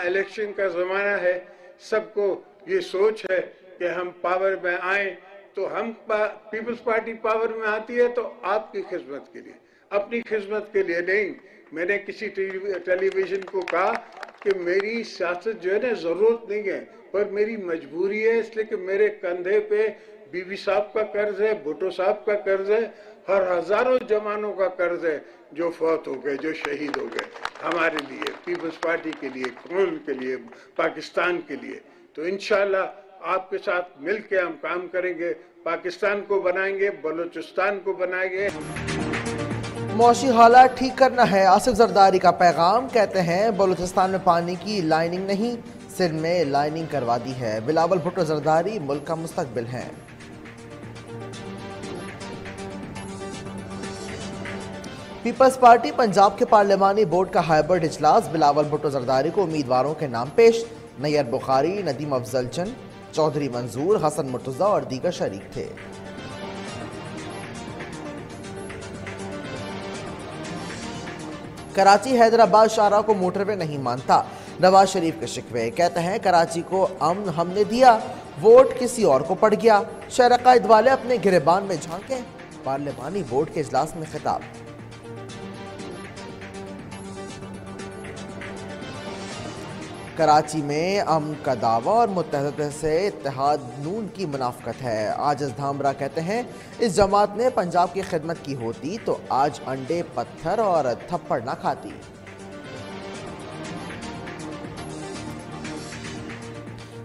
Election का ज़माना है, सबको ये सोच है कि हम पावर में आए, तो हम पीपल्स पार्टी पावर में आती है तो आपकी खिदमत के लिए, अपनी खिदमत के लिए नहीं। मैंने किसी टेलीविजन को कहा कि मेरी सियासत जो है ना ज़रूरत नहीं है, पर मेरी मजबूरी है, इसलिए कि मेरे कंधे पे बीबी साहब का कर्ज है, भुट्टो साहब का कर्ज है, हर हजारों जवानों का कर्ज है जो फौत हो गए, जो शहीद हो गए हमारे लिए, पीपल्स पार्टी के लिए, कौम के लिए, पाकिस्तान के लिए। तो इंशाल्लाह आपके साथ मिलके हम काम करेंगे, पाकिस्तान को बनाएंगे, बलूचिस्तान को बनाएंगे। मौशी हालात ठीक करना है, आसिफ जरदारी का पैगाम। कहते हैं बलूचिस्तान में पानी की लाइनिंग नहीं, सिंध में लाइनिंग करवा दी है। बिलावल भुट्टो जरदारी मुल्क का मुस्तकबिल है। पीपल्स पार्टी पंजाब के पार्लिमानी बोर्ड का हाइब्रिड इजलास, बिलावल भुट्टो जरदारी को उम्मीदवारों के नाम पेश। नैयर बुखारी, नदीम अफजल चंद, चौधरी मंजूर, हसन मुर्तजा और दीगर शरीक थे। कराची हैदराबाद शाहरा को मोटरवे नहीं मानता, नवाज शरीफ के शिकवे। कहते हैं कराची को अमन हमने दिया, वोट किसी और को पड़ गया। शहर कायद वाले अपने गिरेबान में झांके, पार्लिमानी बोर्ड के इजलास में खिताब। कराची में अमन का दावा और मुत्तहदा से इत्तेहाद नून की मुनाफकत है। आजिज धामरा कहते हैं इस जमात ने पंजाब की खिदमत की होती तो आज अंडे, पत्थर और थप्पड़ ना खाती।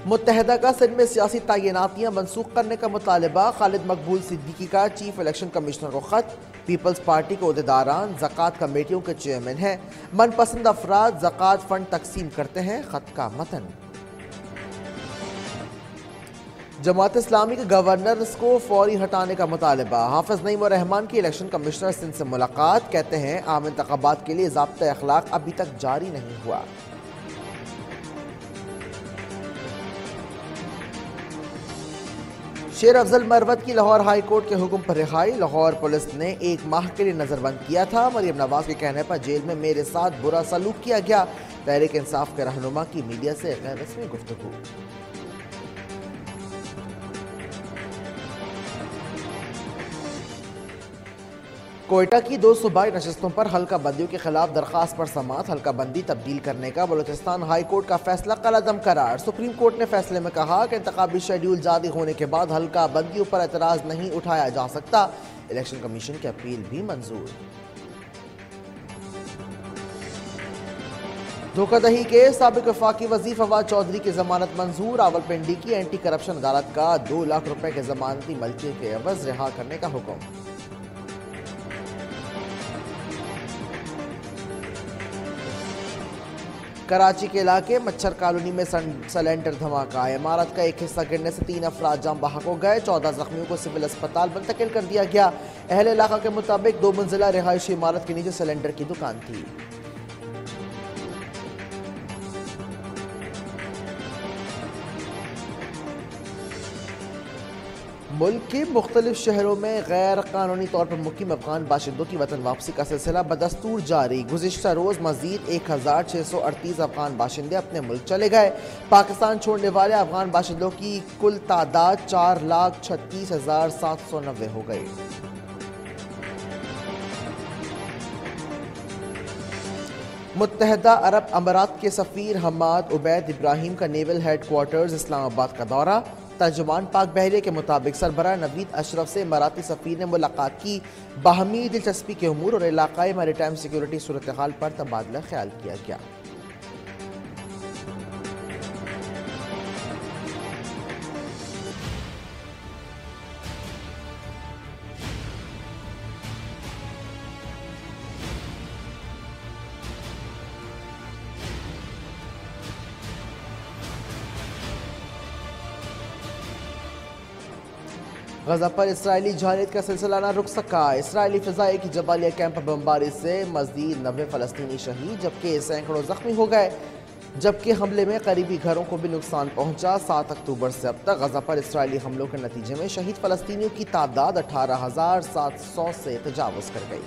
मुत्तहदा का सिंध में सियासी तैनातियां मनसूख करने का मुतालबा, खालिद मकबूल सिद्दीकी का चीफ इलेक्शन कमिश्नर को खत। पीपल्स पार्टी के अहदेदारान ज़कात कमेटियों के चेयरमैन हैं, मनपसंद अफराद ज़कात फंड तकसीम करते हैं। खत का मतन। जमात इस्लामी के गवर्नर को फौरी हटाने का मुतालबा, हाफिज नईम और रहमान की इलेक्शन कमिश्नर सिंध से मुलाकात। कहते हैं आम इंतखाबात के लिए ज़ाब्ता अखलाक अभी तक जारी नहीं हुआ। शेर अफजल मरवत की लाहौर हाई कोर्ट के हुक्म पर रिहाई, लाहौर पुलिस ने 1 माह के लिए नजरबंद किया था। मरियम नवाज के कहने पर जेल में मेरे साथ बुरा सलूक किया गया। तहरीक इंसाफ के रहनुमा की मीडिया से गैर रस्मी गुफ्तगू। कोयटा की 2 सूबाई नशस्तों पर हल्का बंदियों के खिलाफ दरखास्त पर समाअत, हल्का बंदी तब्दील करने का बलूचिस्तान हाई कोर्ट का फैसला कलअदम करार। सुप्रीम कोर्ट ने फैसले में कहा कि इंतखाबी शेड्यूल जारी होने के बाद हल्का बंदियों पर एतराज नहीं उठाया जा सकता। इलेक्शन कमीशन की अपील भी मंजूर। धोखाधड़ी के साबिक वफाकी वज़ीर फवाद चौधरी की जमानत मंजूर। रावलपिंडी की एंटी करप्शन अदालत का 2 लाख रुपए के जमानती मलके के एवज रिहा करने का हुक्म। कराची के इलाके मच्छर कॉलोनी में सिलेंडर धमाका, इमारत का एक हिस्सा गिरने से 3 अफराद जाम बहक हो गए। 14 जख्मियों को सिविल अस्पताल मुंतकिल कर दिया गया। अहले इलाका के मुताबिक 2 मंजिला रिहायशी इमारत के नीचे सिलेंडर की दुकान थी। मुल्क के मुख्तलिफ शहरों में गैर कानूनी तौर पर मुकीम अफगान बाशिंदों की वतन वापसी का सिलसिला बदस्तूर जारी। गुज़िश्ता रोज़ मजीद 1638 अफगान बाशिंदे अपने मुल्क चले गए। पाकिस्तान छोड़ने वाले अफगान बाशिंदों की कुल तादाद 4,36,790 हो गई। मुत्तहदा अरब अमारात के सफ़ीर हमाद उबैद इब्राहिम का नेवल हेडक्वार्टर्स इस्लामाबाद का दौरा। तर्जुमान पाक बहरिया के मुताबिक सरबराह नवीद अशरफ से इमाराती सफ़ीर ने मुलाकात की। बाहमी दिलचस्पी के उमूर और इलाकाई मैरीटाइम सिक्योरिटी सूरत हाल पर तबादला ख्याल किया गया। गजा पर इसराइली जहालियत का सिलसिला न रुक सका। इसराइली फ़िज़ाई की जबालिया कैंप पर बमबारी से मज़ीद 90 फ़लस्तीनी शहीद, जबकि सैकड़ों ज़ख्मी हो गए। जबकि हमले में करीबी घरों को भी नुकसान पहुंचा। 7 अक्टूबर से अब तक गजा पर इसराइली हमलों के नतीजे में शहीद फ़लस्तीनियों की तादाद 18,700 से तजावुज़ कर गई।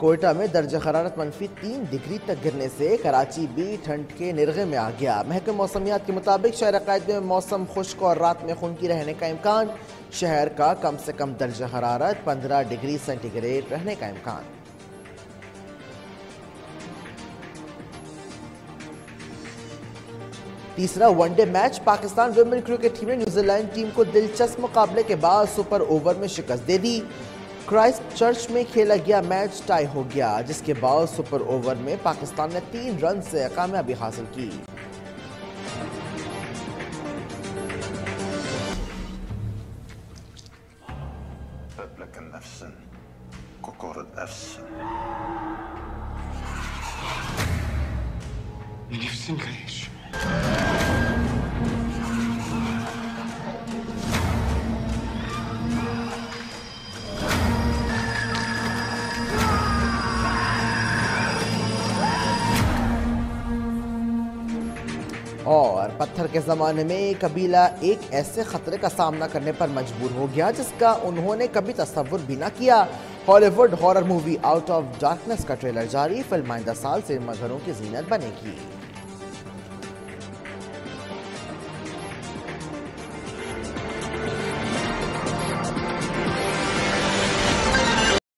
कोयटा में दर्जा हरारत -3 डिग्री तक गिरने से कराची भी ठंड के निर्गे में आ गया। महकमे मौसमियात के मुताबिक शहर क़ायद में मौसम खुश्क और रात में खुनकी रहने का इम्कान। शहर का कम से कम दर्जा हरारत 15 डिग्री सेंटीग्रेड रहने का इम्कान। तीसरा one day match Pakistan women cricket team ने न्यूजीलैंड टीम को दिलचस्प मुकाबले के बाद सुपर ओवर में शिकस्त दे दी। क्राइस्ट चर्च में खेला गया मैच टाई हो गया, जिसके बाद सुपर ओवर में पाकिस्तान ने 3 रन से कामयाबी हासिल की। और पत्थर के ज़माने में कबीला एक ऐसे खतरे का सामना करने पर मजबूर हो गया जिसका उन्होंने कभी तसव्वुर भी न किया। Hollywood horror movie out of darkness का ट्रेलर जारी। फिल्म आइंदा साल सिनेमाघरों की जीनत बनेगी।